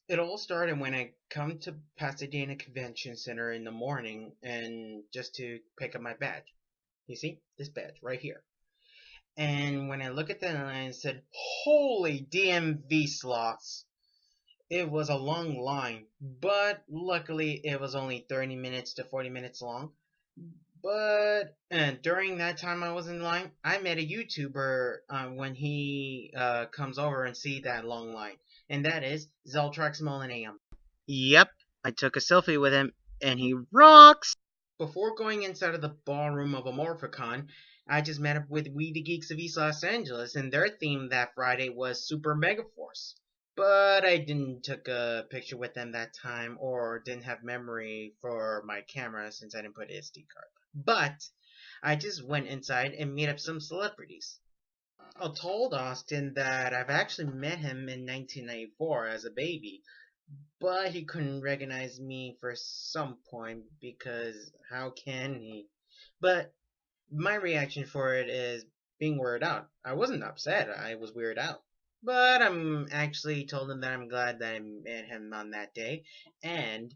It all started when I come to Pasadena Convention Center in the morning and just to pick up my badge. You see? This badge right here. And when I look at that line, it said, "Holy DMV slots." It was a long line, but luckily it was only 30 minutes to 40 minutes long. But and during that time I was in line, I met a YouTuber when he comes over and see that long line, and that is Zeltrax Millennium. Yep, I took a selfie with him, and he rocks. Before going inside of the ballroom of a Morphicon, I just met up with We the Geeks of East Los Angeles, and their theme that Friday was Super Mega Force. But I didn't took a picture with them that time, or didn't have memory for my camera since I didn't put SD card. But I just went inside and met up some celebrities. I told Austin that I've actually met him in 1994 as a baby, but he couldn't recognize me for some point because how can he? But my reaction for it is being weirded out. I wasn't upset, I was weirded out. But I'm actually told him that I'm glad that I met him on that day and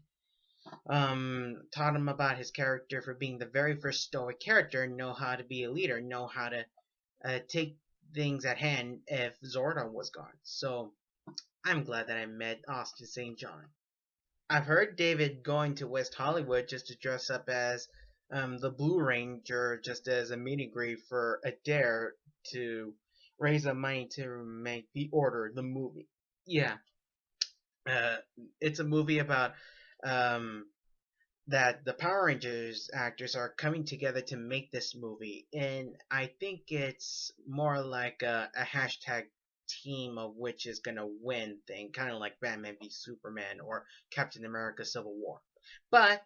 taught him about his character for being the very first stoic character, know how to be a leader, know how to take things at hand if Zordon was gone. So I'm glad that I met Austin St. John. I've heard David going to West Hollywood just to dress up as the Blue Ranger, just as a meet greet for a dare to raise up money to make The Order, the movie. Yeah, uh, it's a movie about um, that the Power Rangers actors are coming together to make this movie, and I think it's more like a hashtag team of which is gonna win thing, kind of like Batman v Superman or Captain America Civil War. But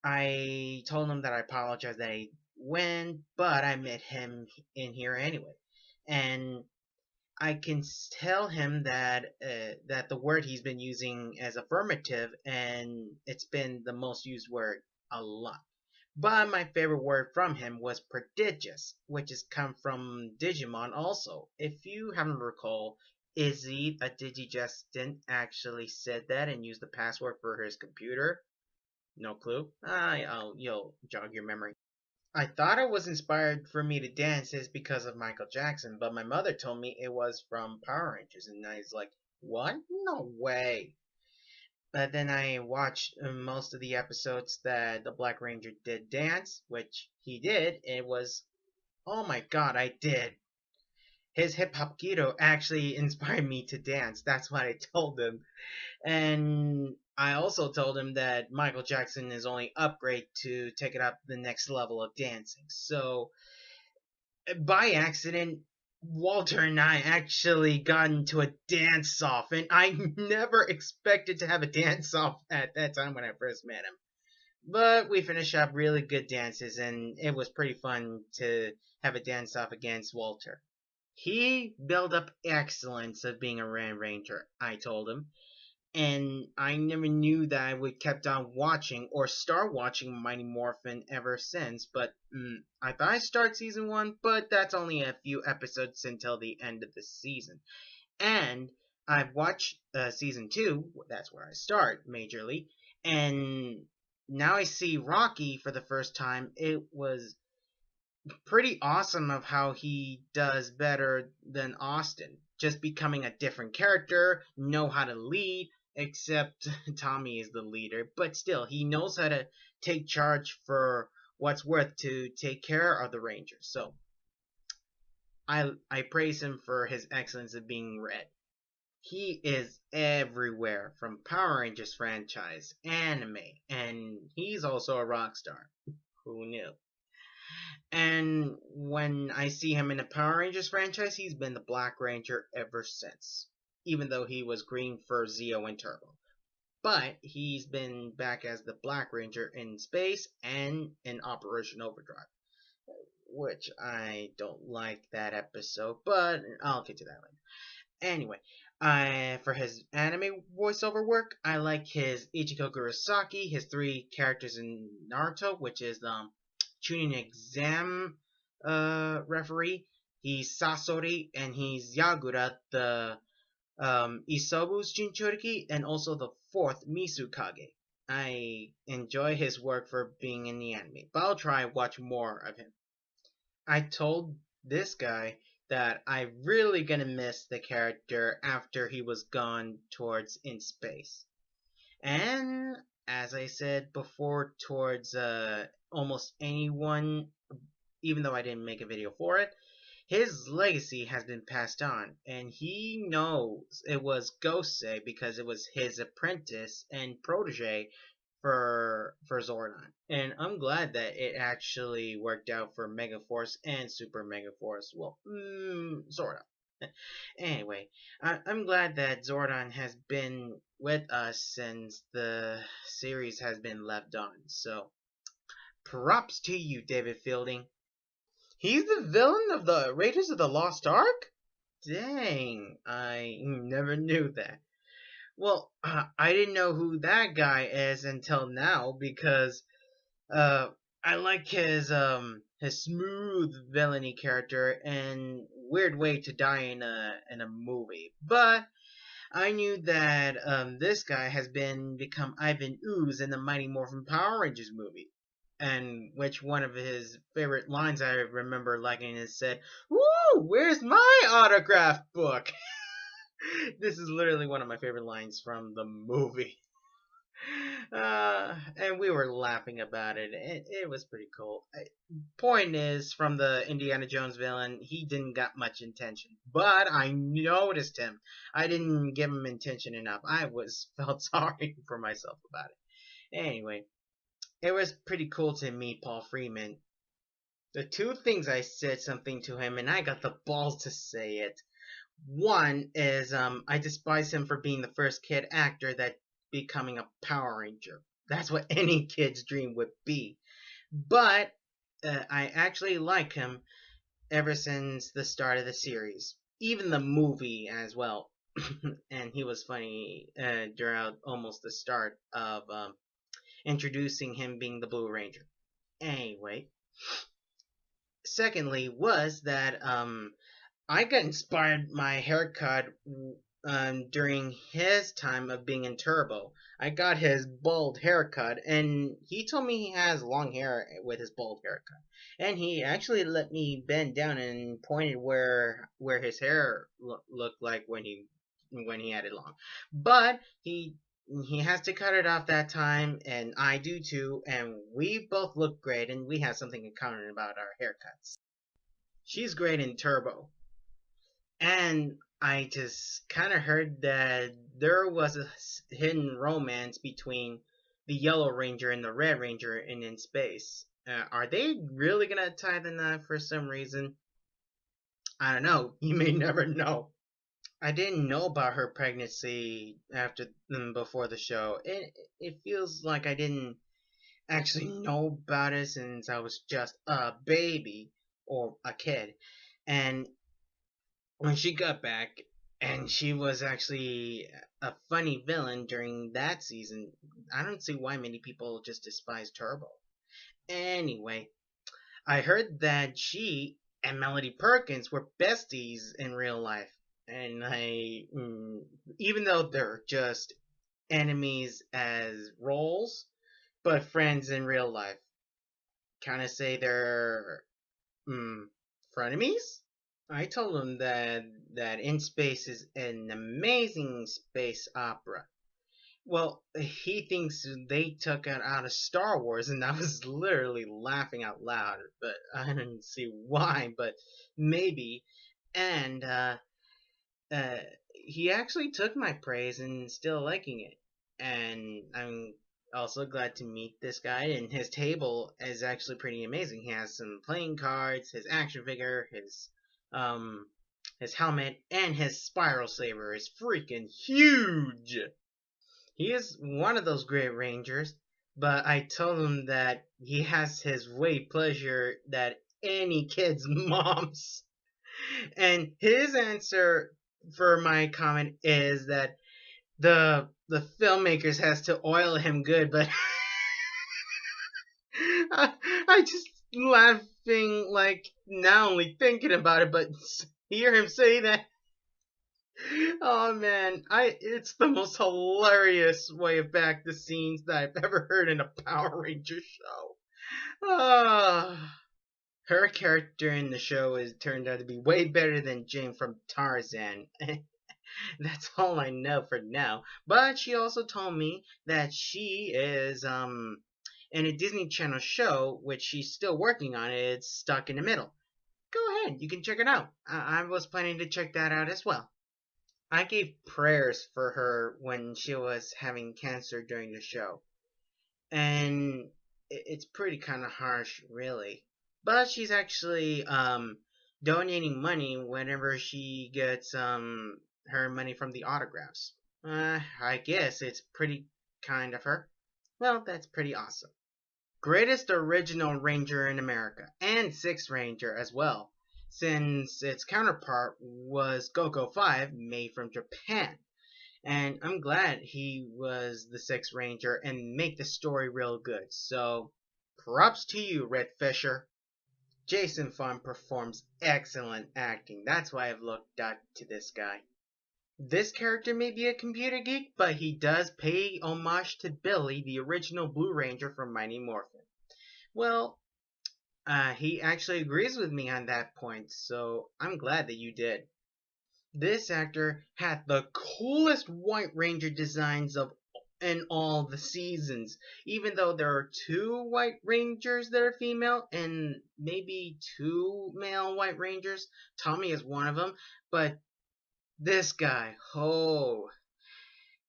I told him that I apologize that I win, but I met him in here anyway, and I can tell him that the word he's been using as affirmative, and it's been the most used word a lot. But my favorite word from him was prodigious, which has come from Digimon also. If you haven't recall, Izzy, a Digigestant, actually said that and used the password for his computer. No clue? You'll jog your memory. I thought it was inspired for me to dance is because of Michael Jackson, but my mother told me it was from Power Rangers, and I was like, what? No way. But then I watched most of the episodes that the Black Ranger did dance, which he did. It was, oh my god, I did. His hip hop Guido actually inspired me to dance. That's what I told him. And I also told him that Michael Jackson is only upgrade to take it up the next level of dancing. So by accident, Walter and I actually got into a dance off, and I never expected to have a dance off at that time when I first met him. But we finished up really good dances, and it was pretty fun to have a dance off against Walter. He built up excellence of being a Red Ranger, I told him, and I never knew that I would kept on watching or start watching Mighty Morphin ever since. But I thought I'd start season one, but that's only a few episodes until the end of the season. And I've watched season two. That's where I start majorly, and now I see Rocky for the first time. It was pretty awesome of how he does better than Austin. Just becoming a different character, know how to lead, except Tommy is the leader, but still, he knows how to take charge for what's worth to take care of the Rangers. So I praise him for his excellence of being Red. He is everywhere from Power Rangers franchise, anime, and he's also a rock star. Who knew? And when I see him in the Power Rangers franchise, he's been the Black Ranger ever since. Even though he was green for Zeo and Turbo. But he's been back as the Black Ranger in space and in Operation Overdrive. Which I don't like that episode, but I'll get to that later. Anyway, for his anime voiceover work, I like his Ichiko Kurosaki, his three characters in Naruto, which is Chunin exam referee. He's Sasori, and he's Yagura, the Isobu's Jinchuriki, and also the fourth Misukage. I enjoy his work for being in the anime, but I'll try and watch more of him. I told this guy that I really gonna miss the character after he was gone towards in space. And as I said before, towards almost anyone, even though I didn't make a video for it, his legacy has been passed on, and he knows it was Gosei because it was his apprentice and protege for Zordon. And I'm glad that it actually worked out for Megaforce and Super Megaforce. Well, sort of. Anyway, I'm glad that Zordon has been with us since the series has been left on. So, props to you, David Fielding. He's the villain of the Raiders of the Lost Ark? Dang, I never knew that. Well, I didn't know who that guy is until now because I like his smooth villainy character and weird way to die in a movie. But I knew that this guy has become Ivan Ooze in the Mighty Morphin Power Rangers movie. And which one of his favorite lines I remember liking is said, "Woo, where's my autograph book?" This is literally one of my favorite lines from the movie. And we were laughing about it. It was pretty cool. Point is, from the Indiana Jones villain, he didn't got much intention, but I noticed him. I didn't give him intention enough. I felt sorry for myself about it. Anyway, it was pretty cool to meet Paul Freeman. The two things I said something to him, and I got the balls to say it. One is I despise him for being the first kid actor that becoming a Power Ranger. That's what any kid's dream would be. But I actually like him ever since the start of the series, even the movie as well. And he was funny throughout almost the start of introducing him being the Blue Ranger. Anyway, secondly was that I got inspired my haircut during his time of being in Turbo. I got his bald haircut, and he told me he has long hair with his bald haircut. And he actually let me bend down and pointed where his hair looked like when he had it long. But he has to cut it off that time, and I do too, and we both look great, and we have something in common about our haircuts. She's great in Turbo. And I just kind of heard that there was a hidden romance between the Yellow Ranger and the Red Ranger in space. Are they really gonna tie the knot for some reason? I don't know. You may never know. I didn't know about her pregnancy before the show. It feels like I didn't actually know about it since I was just a baby or a kid. And when she got back, and she was actually a funny villain during that season, I don't see why many people just despise Turbo. Anyway, I heard that she and Melody Perkins were besties in real life. And even though they're just enemies as roles, but friends in real life, kind of say they're frenemies? I told him that In Space is an amazing space opera. Well, he thinks they took it out of Star Wars, and I was literally laughing out loud, but I didn't see why, but maybe. And he actually took my praise and still liking it. And I'm also glad to meet this guy, and his table is actually pretty amazing. He has some playing cards, his action figure, his helmet, and his spiral saber is freaking huge. He is one of those great rangers, but I told him that he has his way pleasure that any kid's moms. And his answer for my comment is that the filmmakers has to oil him good, but I just laughing like not only thinking about it, but hear him say that. Oh man, it's the most hilarious way of back the scenes that I've ever heard in a Power Ranger show. Ah, her character in the show is turned out to be way better than Jane from Tarzan. That's all I know for now. But she also told me that she is in a Disney Channel show, which she's still working on. It's Stuck in the Middle. Go ahead, you can check it out. I was planning to check that out as well. I gave prayers for her when she was having cancer during the show, and it's pretty kind of harsh, really. But she's actually donating money whenever she gets her money from the autographs. I guess it's pretty kind of her. Well, that's pretty awesome. Greatest original Ranger in America, and Sixth Ranger as well, since its counterpart was Go-Go 5, made from Japan. And I'm glad he was the Sixth Ranger and make the story real good. So, props to you, Red Fisher. Jason Fun performs excellent acting. That's why I've looked up to this guy. This character may be a computer geek, but he does pay homage to Billy, the original Blue Ranger from Mighty Morphin. Well, he actually agrees with me on that point, so I'm glad that you did. This actor had the coolest White Ranger designs of in all the seasons. Even though there are two White Rangers that are female and maybe two male White Rangers, Tommy is one of them. But this guy, oh,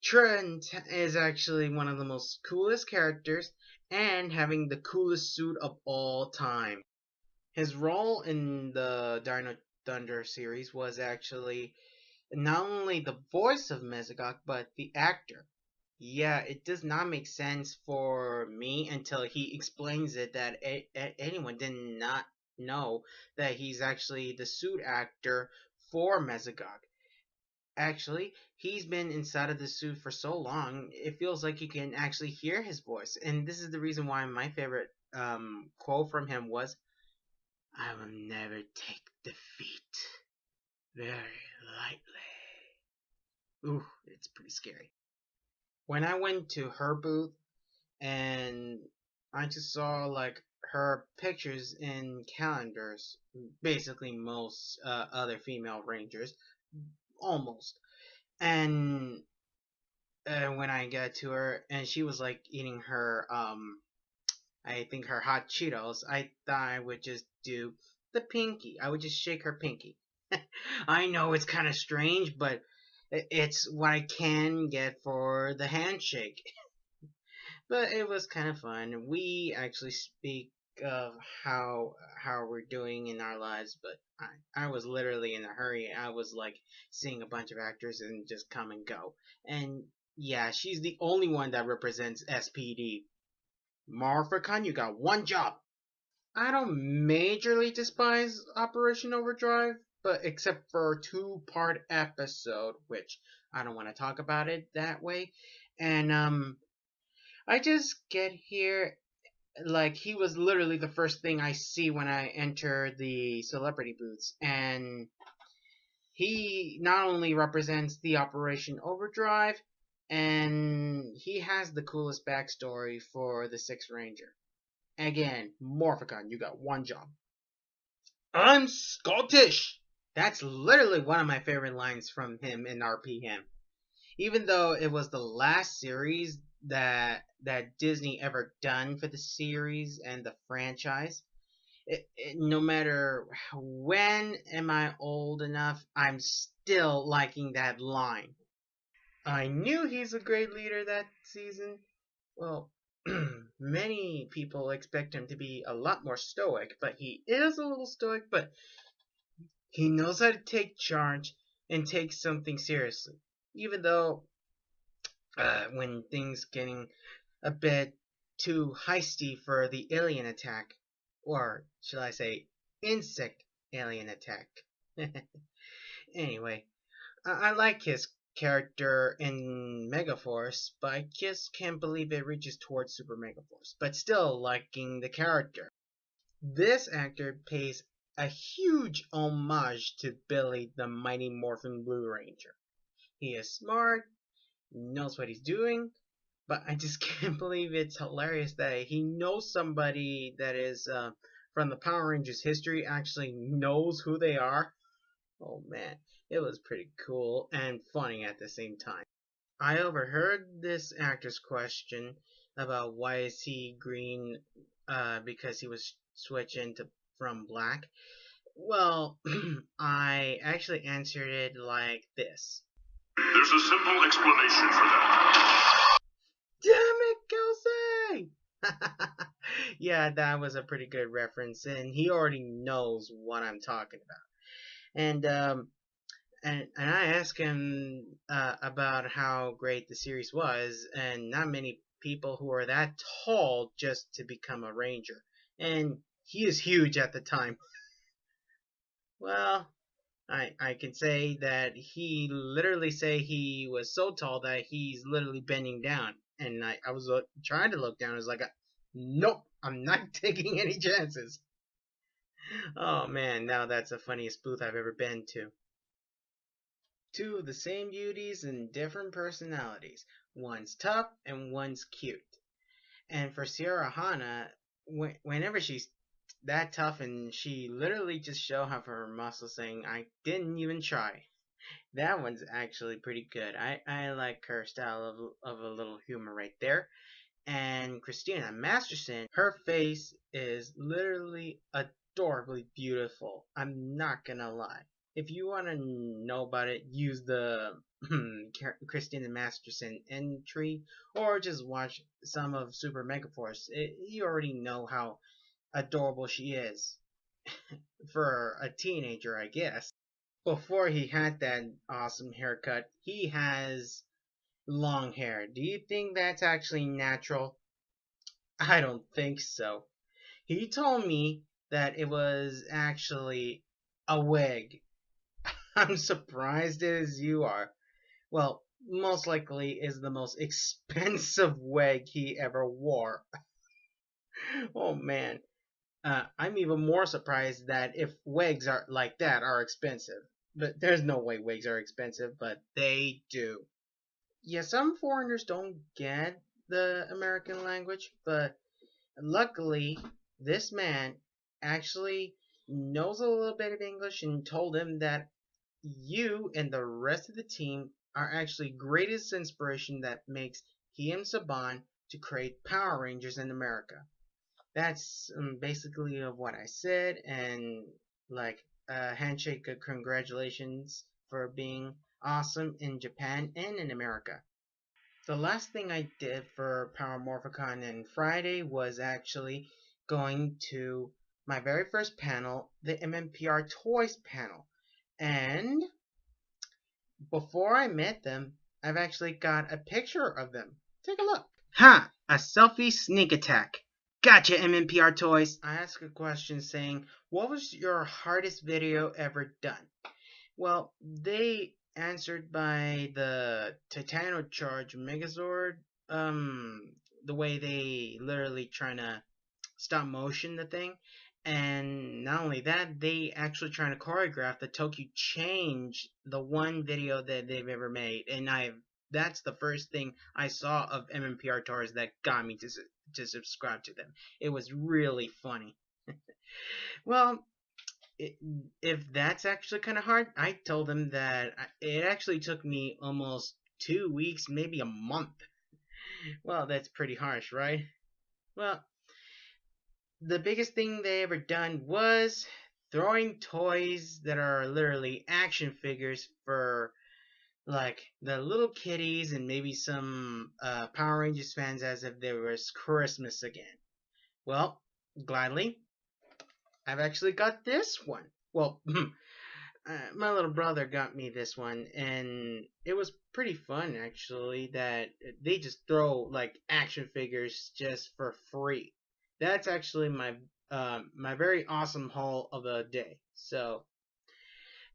Trent is actually one of the most coolest characters and having the coolest suit of all time. His role in the Dino Thunder series was actually not only the voice of Mesogok, but the actor. Yeah, it does not make sense for me until he explains it that anyone did not know that he's actually the suit actor for Mesogok. Actually, he's been inside of the suit for so long, it feels like you can actually hear his voice. And this is the reason why my favorite quote from him was, "I will never take defeat very lightly." Ooh, it's pretty scary. When I went to her booth and I just saw like her pictures in calendars, basically most other female rangers, almost. And when I got to her and she was like eating her, I think her hot Cheetos, I thought I would just do the pinky. I would just shake her pinky. I know it's kind of strange, but it's what I can get for the handshake. But it was kind of fun. We actually speak of how we're doing in our lives, but I was literally in a hurry. I was like seeing a bunch of actors and just come and go. And yeah, she's the only one that represents SPD. Morphicon, you got one job. I don't majorly despise Operation Overdrive, but except for a two-part episode, which I don't want to talk about it that way. And I just get here like he was literally the first thing I see when I enter the celebrity booths, and he not only represents the Operation Overdrive, and he has the coolest backstory for the Sixth Ranger. Again, Morphicon, you got one job. I'm Scottish! That's literally one of my favorite lines from him in RPM. Even though it was the last series that Disney ever done for the series and the franchise, no matter when am I old enough, I'm still liking that line. I knew he's a great leader that season. Well, many people expect him to be a lot more stoic, but he is a little stoic, but he knows how to take charge and take something seriously. Even though when things getting a bit too heisty for the alien attack, or shall I say, insect alien attack. Anyway, I like his character in Megaforce, but I just can't believe it reaches towards Super Megaforce. But still liking the character. This actor pays a huge homage to Billy the Mighty Morphin Blue Ranger. He is smart, knows what he's doing, but I just can't believe it's hilarious that he knows somebody that is from the Power Rangers history, actually knows who they are. Oh man, it was pretty cool and funny at the same time. I overheard this actor's question about why is he green because he was switching to from black. Well, I actually answered it like this. There's a simple explanation for that. Damn it, Kelsey! Yeah, that was a pretty good reference, and he already knows what I'm talking about. And I asked him about how great the series was, and not many people who are that tall just to become a ranger. And he is huge at the time. Well, I can say that he literally say he was so tall that he's literally bending down. And I was trying to look down. I was like, nope, I'm not taking any chances. Oh man, now that's the funniest booth I've ever been to. Two of the same beauties and different personalities. One's tough and one's cute. And for Sierra Hana, whenever she's that tough and she literally just show off her muscles saying, I didn't even try. That one's actually pretty good. I like her style of a little humor right there. And Christina Masterson, her face is literally adorably beautiful. I'm not gonna lie. If you want to know about it, use the Christina Masterson entry, or just watch some of Super Mega Force. You already know how adorable she is for a teenager, I guess. Before he had that awesome haircut, he has long hair. Do you think that's actually natural? I don't think so. He told me that it was actually a wig. I'm surprised as you are. Well, most likely is the most expensive wig he ever wore. Oh man. I'm even more surprised that if wigs are like that are expensive. But there's no way wigs are expensive, but they do. Yeah, some foreigners don't get the American language, but luckily this man actually knows a little bit of English and told him that you and the rest of the team are actually greatest inspiration that makes he and Saban to create Power Rangers in America. That's basically of what I said, and like a handshake of congratulations for being awesome in Japan and in America. The last thing I did for Power Morphicon and Friday was actually going to my very first panel, the MMPR Toys panel. And before I met them, I've actually got a picture of them. Take a look. Ha! A selfie sneak attack. Gotcha, MMPR Toys. I asked a question saying, what was your hardest video ever done? Well, they answered by the Titanocharge Megazord. The way they literally trying to stop motion the thing. And not only that, they actually trying to choreograph the Tokyo Change, the one video that they've ever made. And that's the first thing I saw of MMPR Tours that got me to subscribe to them. It was really funny. Well, if that's actually kind of hard, I told them that it actually took me almost 2 weeks, maybe a month. Well, that's pretty harsh, right? Well, the biggest thing they ever done was throwing toys that are literally action figures for like the little kitties and maybe some Power Rangers fans as if there was Christmas again. Well, gladly, I've actually got this one. Well, my little brother got me this one, and it was pretty fun actually that they just throw like action figures just for free. That's actually my very awesome haul of the day. So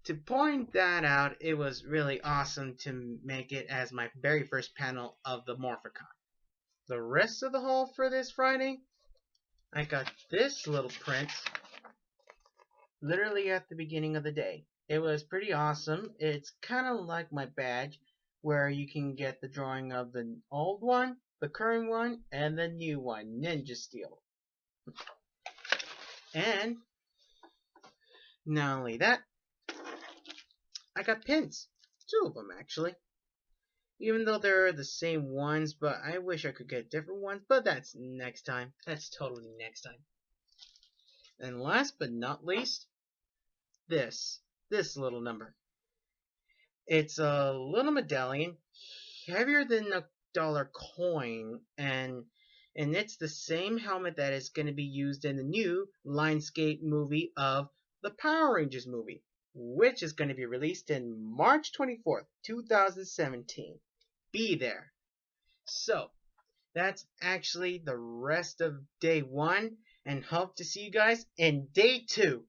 to point that out, it was really awesome to make it as my very first panel of the Morphicon. The rest of the haul for this Friday, I got this little print literally at the beginning of the day. It was pretty awesome. It's kind of like my badge, where you can get the drawing of the old one, the current one, and the new one, Ninja Steel. And not only that, I got pins. 2 of them, actually. Even though they're the same ones, but I wish I could get different ones, but that's next time. That's totally next time. And last but not least, this little number. It's a little medallion, heavier than a dollar coin, and it's the same helmet that is going to be used in the new Lionsgate movie of the Power Rangers movie, which is going to be released in March 24th, 2017. Be there. So, that's actually the rest of day 1, and hope to see you guys in day 2.